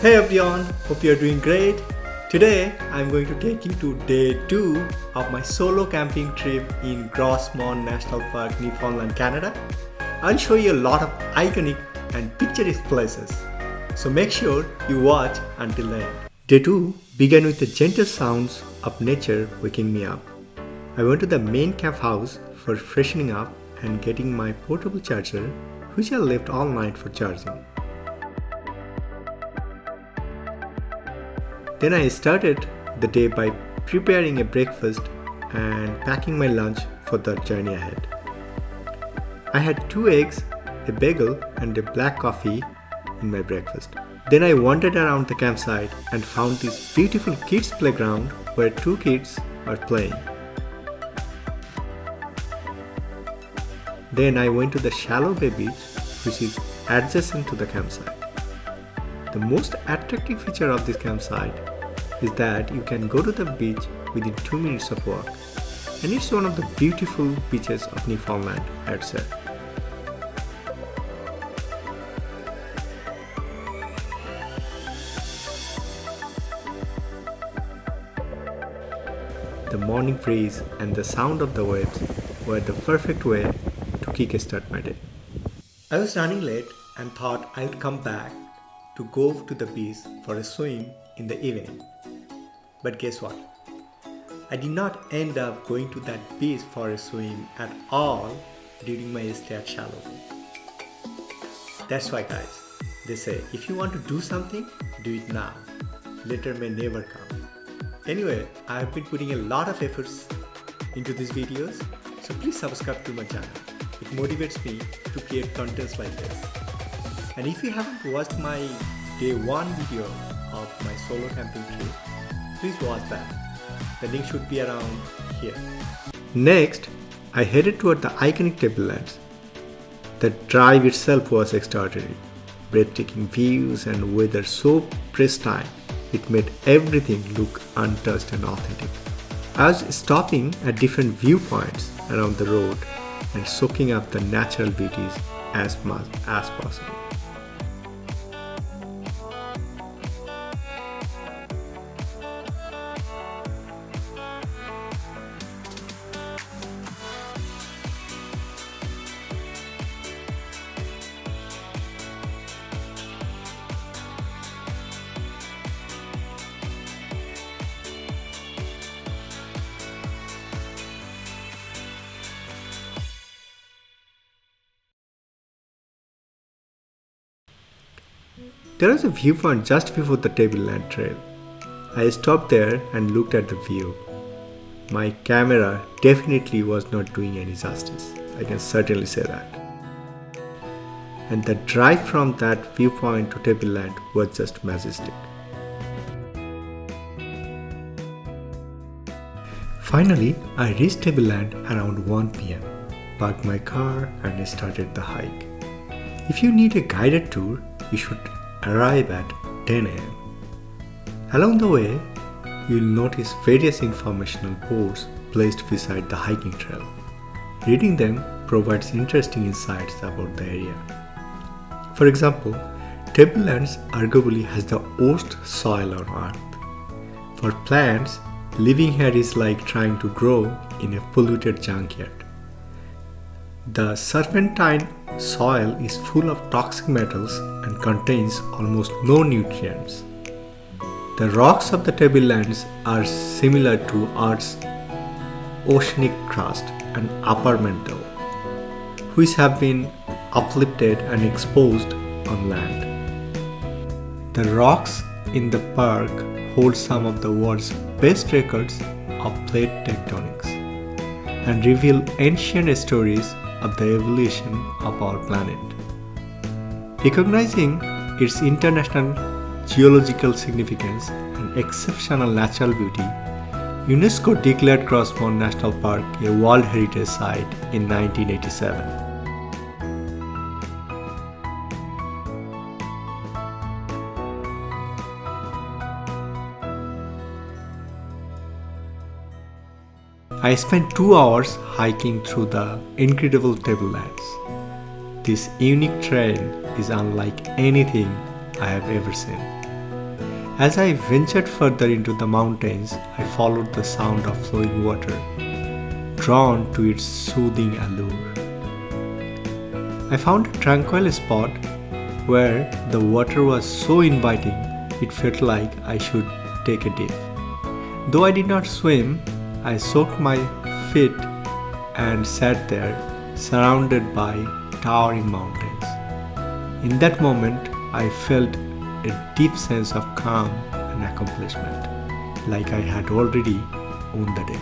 Hey everyone, hope you're doing great. Today I'm going to take you to day 2 of my solo camping trip in Grossmont National Park, Newfoundland, Canada. I'll show you a lot of iconic and picturesque places, so make sure you watch until the end. Day 2 began with the gentle sounds of nature waking me up. I went to the main camp house for freshening up and getting my portable charger, which I left all night for charging. Then I started the day by preparing a breakfast and packing my lunch for the journey ahead. I had 2 eggs, a bagel and a black coffee in my breakfast. Then I wandered around the campsite and found this beautiful kids playground where 2 kids were playing. Then I went to the Shallow Bay Beach, which is adjacent to the campsite. The most attractive feature of this campsite is that you can go to the beach within 2 minutes of walk, and it's one of the beautiful beaches of Newfoundland, I'd say. The morning breeze and the sound of the waves were the perfect way to kickstart my day. I was running late and thought I would come back to go to the beach for a swim in the evening. But guess what? I did not end up going to that beach for a swim at all during my stay at Shallow Bay. That's why guys, they say if you want to do something, do it now. Later may never come. Anyway, I have been putting a lot of efforts into these videos, so please subscribe to my channel. It motivates me to create contents like this. And if you haven't watched my day 1 video of my solo camping trip, please watch that. The link should be around here. Next, I headed toward the iconic Tablelands. The drive itself was extraordinary. Breathtaking views and weather so pristine, it made everything look untouched and authentic. I was stopping at different viewpoints around the road and soaking up the natural beauties as much as possible. There was a viewpoint just before the Tableland Trail. I stopped there and looked at the view. My camera definitely was not doing any justice, I can certainly say that. And the drive from that viewpoint to Tableland was just majestic. Finally, I reached Tableland around 1 p.m., parked my car and started the hike. If you need a guided tour, you should arrive at 10 a.m. Along the way, you will notice various informational boards placed beside the hiking trail. Reading them provides interesting insights about the area. For example, Tablelands arguably has the worst soil on earth. For plants, living here is like trying to grow in a polluted junkyard. The serpentine soil is full of toxic metals and contains almost no nutrients. The rocks of the Tablelands are similar to Earth's oceanic crust and upper mantle, which have been uplifted and exposed on land. The rocks in the park hold some of the world's best records of plate tectonics and reveal ancient stories of the evolution of our planet. Recognizing its international geological significance and exceptional natural beauty, UNESCO declared Grossmont National Park a World Heritage Site in 1987. I spent 2 hours hiking through the incredible Tablelands. This unique terrain is unlike anything I have ever seen. As I ventured further into the mountains, I followed the sound of flowing water, drawn to its soothing allure. I found a tranquil spot where the water was so inviting it felt like I should take a dip. Though I did not swim, I soaked my feet and sat there, surrounded by towering mountains. In that moment, I felt a deep sense of calm and accomplishment, like I had already won the day.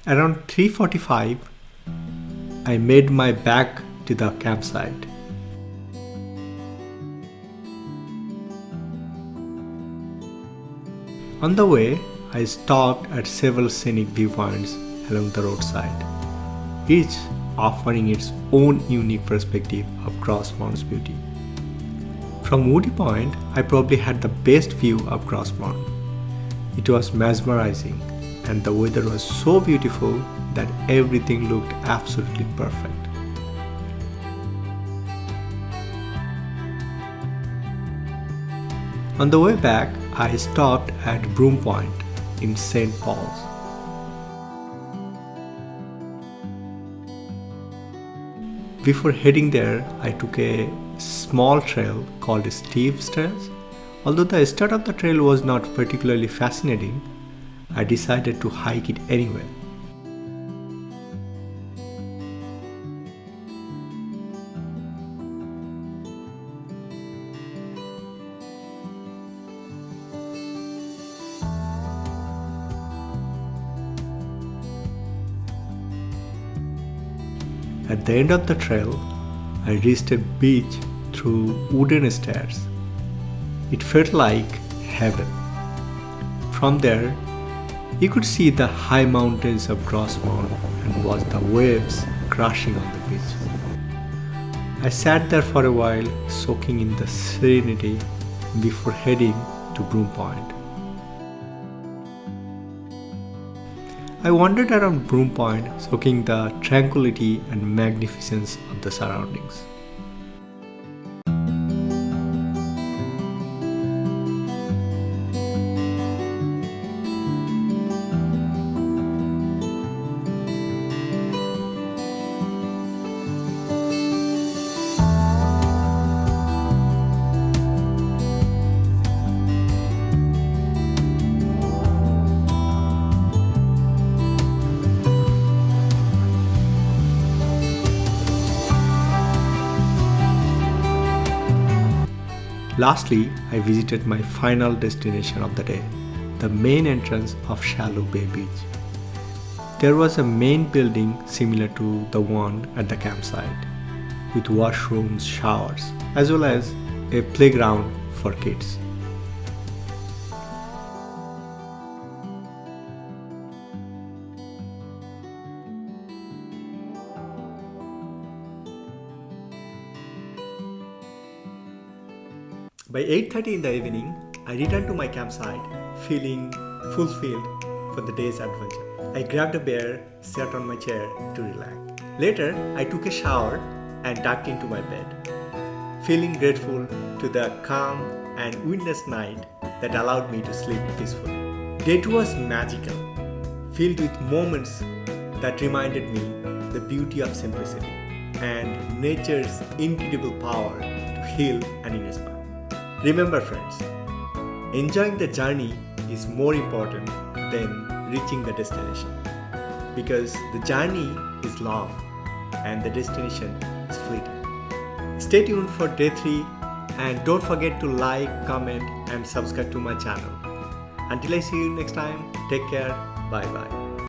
Around 3:45, I made my back to the campsite. On the way, I stopped at several scenic viewpoints along the roadside, each offering its own unique perspective of Grouse Mound's beauty. From Woody Point, I probably had the best view of Grouse Mound. It was mesmerizing, and the weather was so beautiful that everything looked absolutely perfect. On the way back, I stopped at Broom Point in St. Paul's. Before heading there, I took a small trail called Steve's Trails. Although the start of the trail was not particularly fascinating, I decided to hike it anyway. At the end of the trail, I reached a beach through wooden stairs. It felt like heaven. From there, you could see the high mountains of Grouse Mound and watch the waves crashing on the beach. I sat there for a while, soaking in the serenity before heading to Broom Point. I wandered around Broom Point, soaking the tranquility and magnificence of the surroundings. Lastly, I visited my final destination of the day, the main entrance of Shallow Bay Beach. There was a main building similar to the one at the campsite, with washrooms, showers, as well as a playground for kids. By 8:30 in the evening, I returned to my campsite, feeling fulfilled for the day's adventure. I grabbed a beer, sat on my chair to relax. Later, I took a shower and tucked into my bed, feeling grateful to the calm and windless night that allowed me to sleep peacefully. Day 2 was magical, filled with moments that reminded me the beauty of simplicity and nature's incredible power to heal and inspire. Remember friends, enjoying the journey is more important than reaching the destination, because the journey is long and the destination is fleeting. Stay tuned for day 3 and don't forget to like, comment and subscribe to my channel. Until I see you next time, take care, bye bye.